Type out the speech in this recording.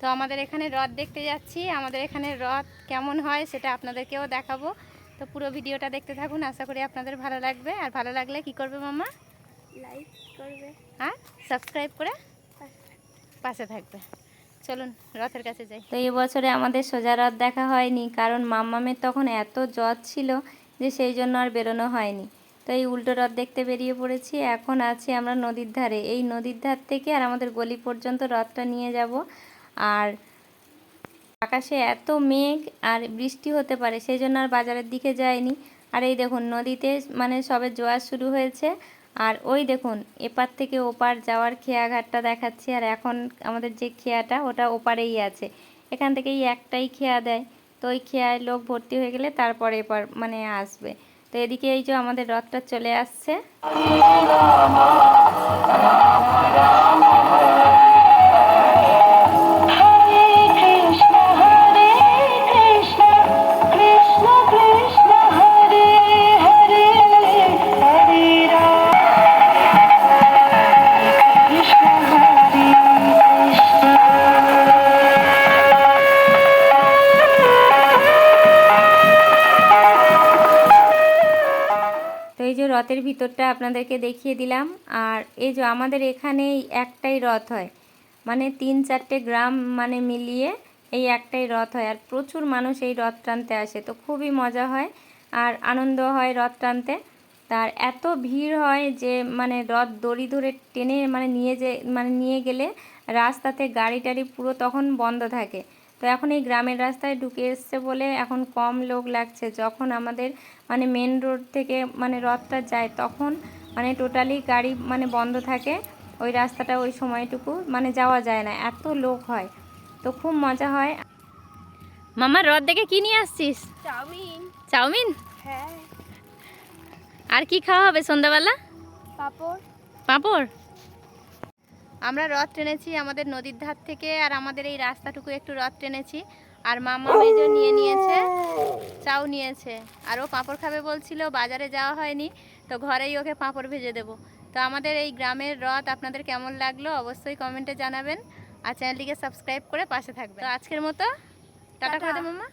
তো আমাদের এখানে রথ দেখতে যাচ্ছি। আমাদের এখানে রথ কেমন হয় সেটা আপনাদেরকেও দেখাবো। তো পুরো ভিডিওটা দেখতে থাকুন, আশা করি আপনাদের ভালো লাগবে। আর ভালো লাগলে কি করবে মামা? লাইক করবে আর সাবস্ক্রাইব করে পাশে থাকবে। চলুন রথের কাছে যাই। তো এই বছরে আমাদের সোজা রথ দেখা হয়নি, কারণ মাম্মামের তখন এত জ্বর ছিল যে সেই জন্য আর বেরোনো হয়নি। তো এই উল্টো রথ দেখতে বেরিয়ে পড়েছি। এখন আছি আমরা নদীর ধারে। এই নদীর ধার থেকে আর আমাদের গলি পর্যন্ত রথটা নিয়ে যাব। আর আকাশে এত মেঘ আর বৃষ্টি হতে পারে সেই জন্য আর বাজারের দিকে যায়নি। আর এই দেখুন নদীতে মানে সবে জোয়ার শুরু হয়েছে। আর ওই দেখুন এপার থেকে ওপার যাওয়ার খেয়াঘাটটা দেখাচ্ছি। আর এখন আমাদের যে খেয়াটা ওটা ওপারেই আছে, এখান থেকেই একটাই খেয়া দেয়। তো ওই খেয়ায় লোক ভর্তি হয়ে গেলে তারপরে এপার মানে আসবে। তো এদিকে এই যে আমাদের রথটা চলে আসছে। এই যে রথের ভিতরটা আপনাদেরকে দেখিয়ে দিলাম। আর এই যে আমাদের এখানে একটাই রথ হয়, মানে 3-4টে গ্রাম মানে মিলিয়ে এই একটাই রথ হয়। আর প্রচুর মানুষ এই রথ টানতে আসে, তো খুবই মজা হয় আর আনন্দ হয় রথ টানতে। তার এত ভিড় হয় যে মানে রথ দড়ি ধরে টেনে মানে নিয়ে গেলে রাস্তাতে গাড়ি টাড়ি পুরো তখন বন্ধ থাকে। তো এখন এই গ্রামের রাস্তায় ঢুকে এসছে বলে এখন কম লোক লাগছে। যখন আমাদের মানে মেন রোড থেকে মানে রথটা যায় তখন মানে টোটালি গাড়ি মানে বন্ধ থাকে। ওই রাস্তাটা ওই সময়টুকু মানে যাওয়া যায় না, এত লোক হয়। তো খুব মজা হয়। মামা রথ দেখে কি নিয়ে আসছিস? চাউমিন। চাউমিন? হ্যাঁ। আর কি খাওয়া হবে সন্ধ্যাবেলা? পাপড়। পাঁপড়। আমরা রথ টেনেছি আমাদের নদীর ধার থেকে। আর আমাদের এই রাস্তাটুকু একটু রথ টেনেছি। আর মামা মেজো নিয়েছে, চাউ নিয়েছে। আর ও পাঁপড় খাবে বলছিল, বাজারে যাওয়া হয়নি, তো ঘরেই ওকে পাঁপড় ভেজে দেবো। তো আমাদের এই গ্রামের রথ আপনাদের কেমন লাগলো অবশ্যই কমেন্টে জানাবেন। আর চ্যানেলটিকে সাবস্ক্রাইব করে পাশে থাকবেন। তো আজকের মতো টাটা করে দে মামা।